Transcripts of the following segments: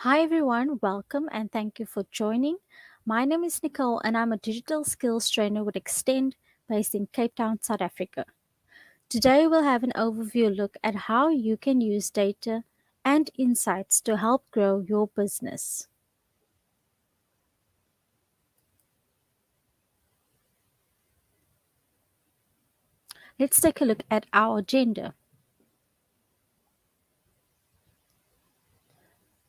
Hi everyone, welcome and thank you for joining. My name is Nicole and I'm a digital skills trainer with Extend based in Cape Town, South Africa. Today we'll have an overview look at how you can use data and insights to help grow your business. Let's take a look at our agenda.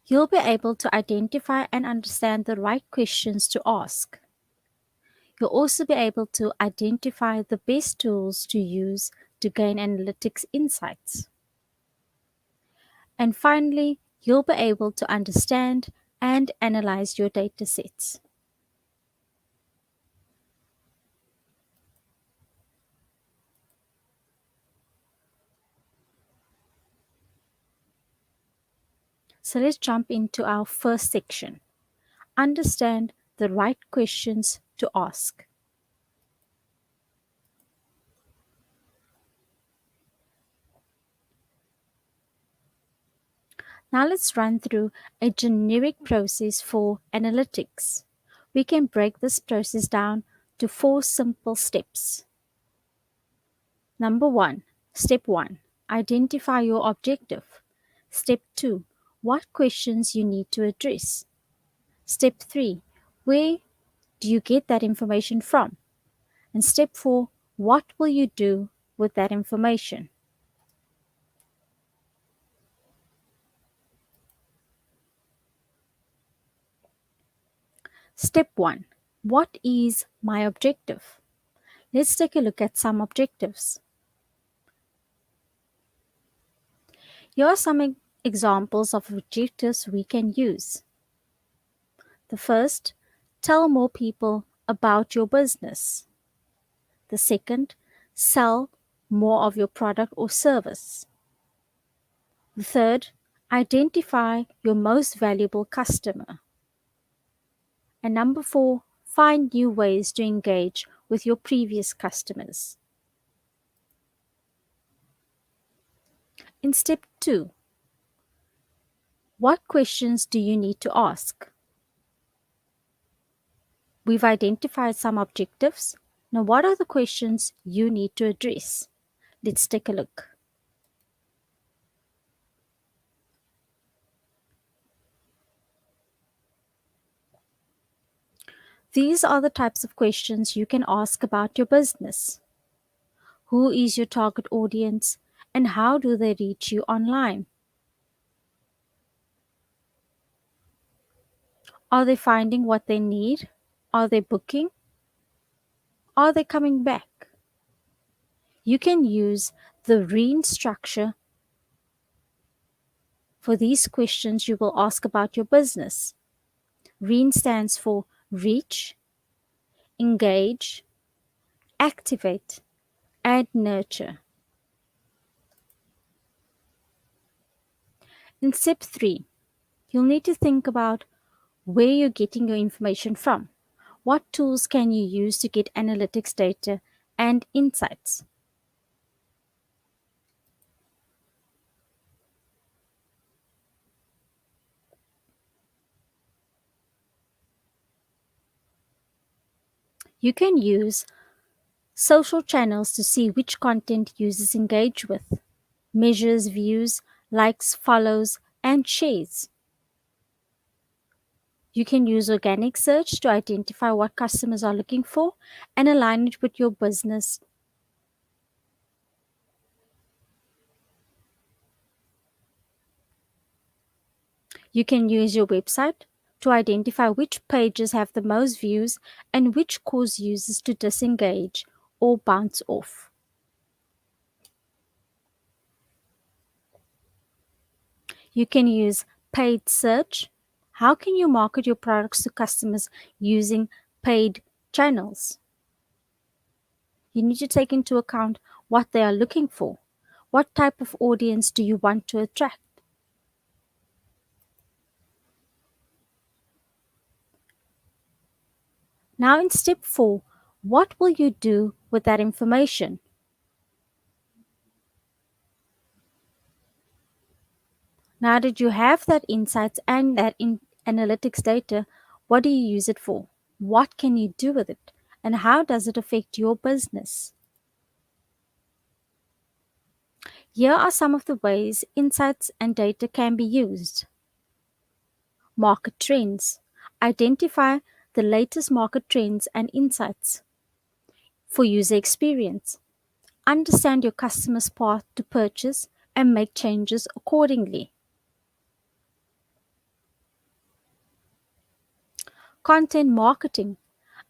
You'll be able to identify and understand the right questions to ask. You'll also be able to identify the best tools to use to gain analytics insights. And finally, you'll be able to understand and analyze your data sets. So let's jump into our first section. Understand the right questions to ask. Now let's run through a generic process for analytics. We can break this process down to four simple steps. Number one, step one, identify your objective. Step two, what questions you need to address. Step 3, where do you get that information from? And step 4, what will you do with that information? Step 1, what is my objective? Let's take a look at some objectives. Here are some examples of objectives we can use. The first, tell more people about your business. The second, sell more of your product or service. The third, identify your most valuable customer. And number 4, find new ways to engage with your previous customers. In step 2, what questions do you need to ask? We've identified some objectives. Now, what are the questions you need to address? Let's take a look. These are the types of questions you can ask about your business. Who is your target audience and how do they reach you online? Are they finding what they need? Are they booking? Are they coming back? You can use the REEN structure for these questions you will ask about your business. REEN stands for reach, engage, activate, and nurture. In step 3, you'll need to think about where you're getting your information from. What tools can you use to get analytics data and insights? You can use social channels to see which content users engage with, measures views, likes, follows, and shares. You can use organic search to identify what customers are looking for and align it with your business. You can use your website to identify which pages have the most views and which cause users to disengage or bounce off. You can use paid search. How can you market your products to customers using paid channels? You need to take into account what they are looking for. What type of audience do you want to attract? Now, in step 4, what will you do with that information? Now that you have that insights and that analytics data, what do you use it for? What can you do with it? And how does it affect your business? Here are some of the ways insights and data can be used. Market trends. Identify the latest market trends and insights. For user experience, understand your customer's path to purchase and make changes accordingly. Content marketing.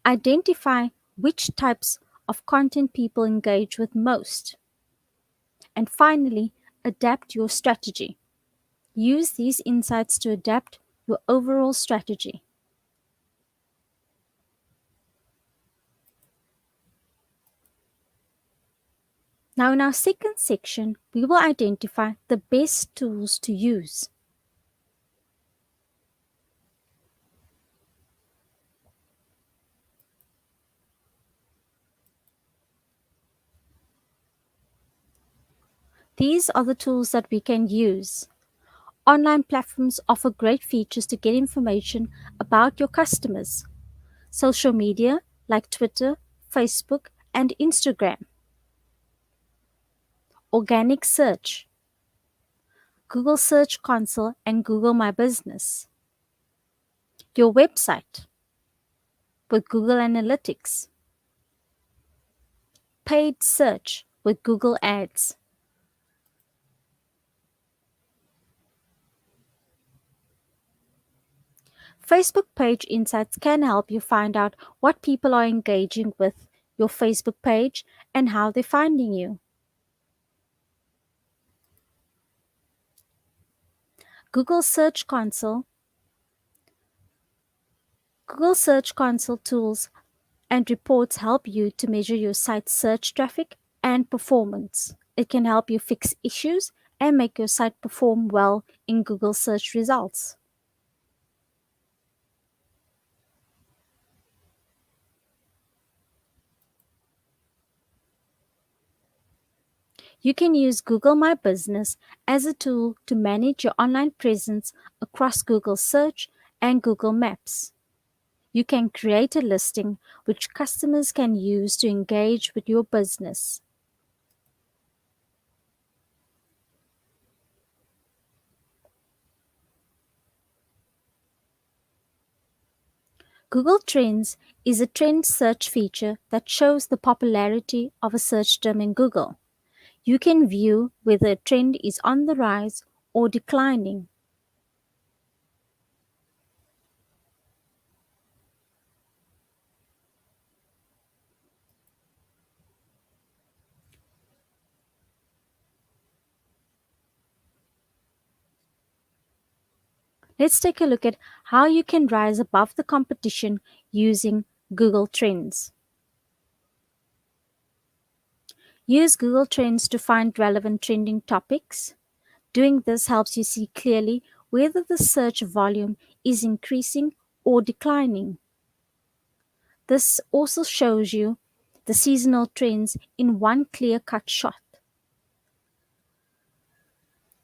Identify which types of content people engage with most. And finally, adapt your strategy. Use these insights to adapt your overall strategy. Now, in our second section, we will identify the best tools to use. These are the tools that we can use. Online platforms offer great features to get information about your customers. Social media like Twitter, Facebook, and Instagram. Organic search, Google Search Console and Google My Business. Your website with Google Analytics. Paid search with Google Ads. Facebook page insights can help you find out what people are engaging with your Facebook page and how they're finding you. Google Search Console. Google Search Console tools and reports help you to measure your site's search traffic and performance. It can help you fix issues and make your site perform well in Google search results. You can use Google My Business as a tool to manage your online presence across Google Search and Google Maps. You can create a listing which customers can use to engage with your business. Google Trends is a trend search feature that shows the popularity of a search term in Google. You can view whether a trend is on the rise or declining. Let's take a look at how you can rise above the competition using Google Trends. Use Google Trends to find relevant trending topics. Doing this helps you see clearly whether the search volume is increasing or declining. This also shows you the seasonal trends in one clear cut shot.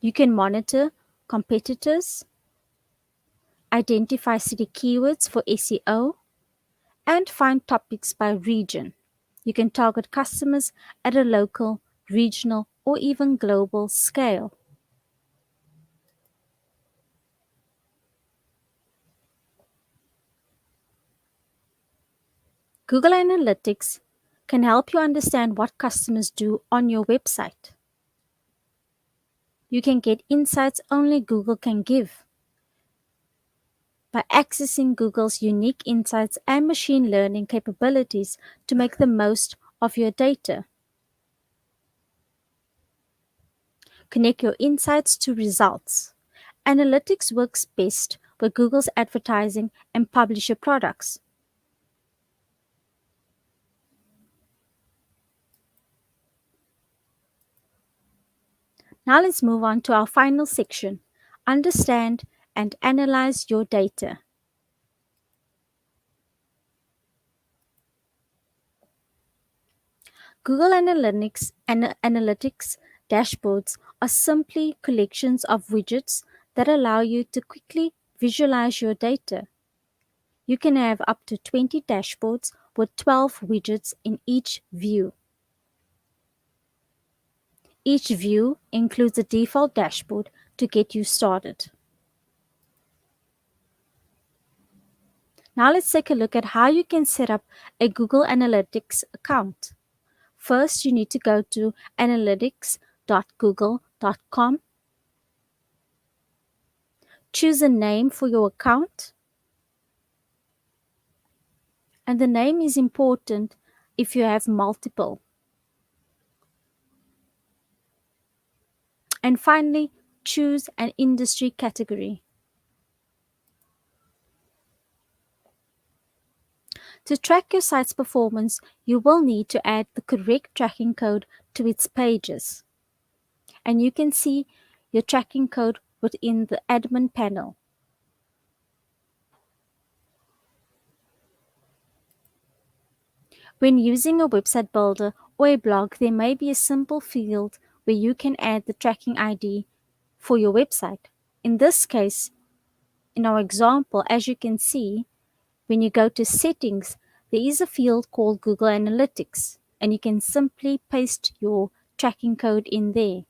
You can monitor competitors, identify city keywords for SEO, and find topics by region. You can target customers at a local, regional, or even global scale. Google Analytics can help you understand what customers do on your website. You can get insights only Google can give by accessing Google's unique insights and machine learning capabilities to make the most of your data. Connect your insights to results. Analytics works best with Google's advertising and publisher products. Now let's move on to our final section. Understand and analyze your data. Google Analytics dashboards are simply collections of widgets that allow you to quickly visualize your data. You can have up to 20 dashboards with 12 widgets in each view. Each view includes a default dashboard to get you started. Now let's take a look at how you can set up a Google Analytics account. First, you need to go to analytics.google.com. Choose a name for your account. And the name is important if you have multiple. And finally, choose an industry category. To track your site's performance, you will need to add the correct tracking code to its pages. And you can see your tracking code within the admin panel. When using a website builder or a blog, there may be a simple field where you can add the tracking ID for your website. In this case, in our example, as you can see, when you go to settings, there is a field called Google Analytics, and you can simply paste your tracking code in there.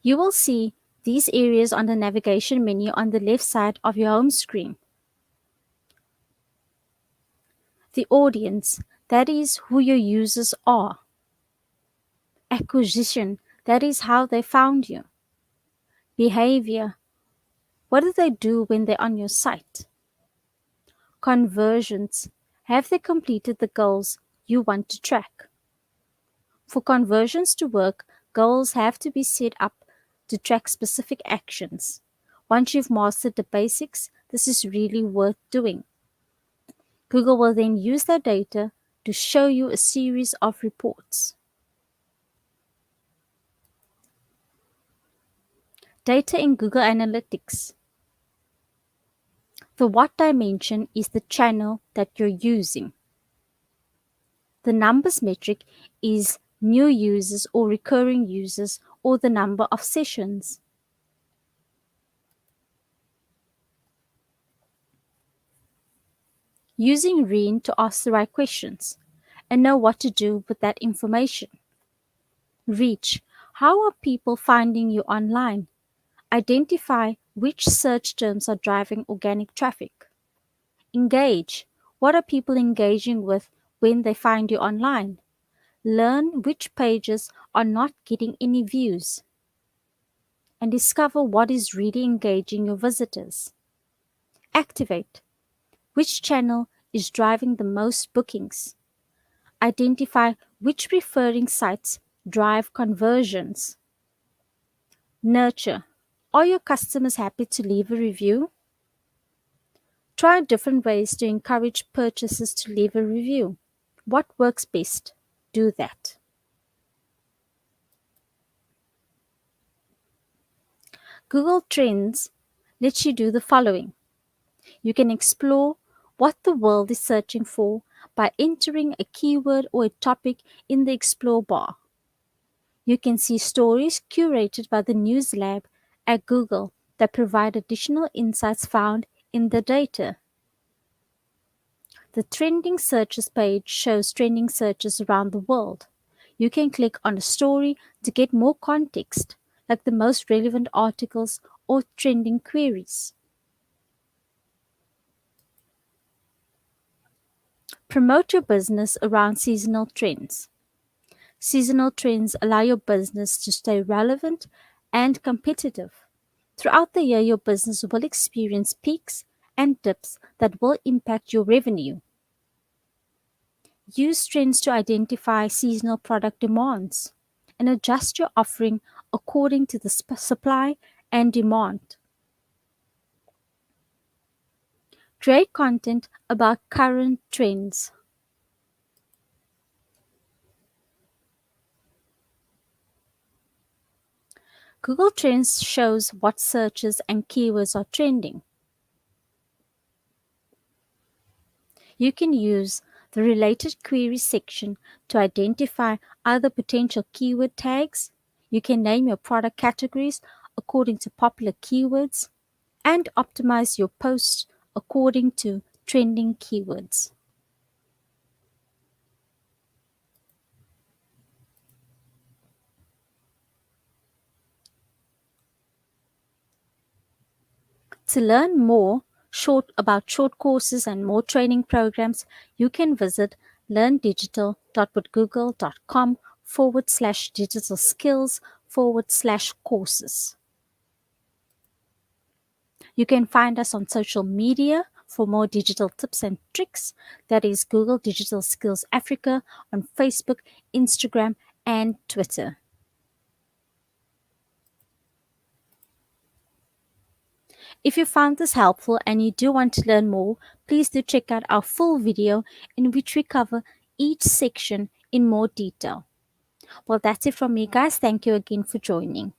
You will see these areas on the navigation menu on the left side of your home screen. The audience, that is who your users are. Acquisition, that is how they found you. Behavior, what do they do when they're on your site? Conversions, have they completed the goals you want to track? For conversions to work, goals have to be set up to track specific actions. Once you've mastered the basics, this is really worth doing. Google will then use that data to show you a series of reports. Data in Google Analytics. The what dimension is the channel that you're using. The numbers metric is new users or recurring users or the number of sessions. Using REAN to ask the right questions and know what to do with that information. Reach. How are people finding you online? Identify which search terms are driving organic traffic. Engage. What are people engaging with when they find you online? Learn which pages are not getting any views. And discover what is really engaging your visitors. Activate. Which channel is driving the most bookings? Identify which referring sites drive conversions. Nurture. Are your customers happy to leave a review? Try different ways to encourage purchasers to leave a review. What works best? Do that. Google Trends lets you do the following. You can explore what the world is searching for by entering a keyword or a topic in the Explore bar. You can see stories curated by the News Lab at Google that provide additional insights found in the data. The Trending Searches page shows trending searches around the world. You can click on a story to get more context, like the most relevant articles or trending queries. Promote your business around seasonal trends. Seasonal trends allow your business to stay relevant and competitive. Throughout the year, your business will experience peaks and dips that will impact your revenue. Use trends to identify seasonal product demands and adjust your offering according to the supply and demand. Create content about current trends. Google Trends shows what searches and keywords are trending. You can use The related queries section to identify other potential keyword tags. You can name your product categories according to popular keywords and optimize your posts according to trending keywords. To learn more about short courses and more training programs, you can visit learndigital.whatgoogle.com/digital skills/courses. You can find us on social media for more digital tips and tricks. That is Google Digital Skills Africa on Facebook, Instagram, and Twitter. If you found this helpful and you do want to learn more, please do check out our full video in which we cover each section in more detail. Well, that's it from me, guys. Thank you again for joining.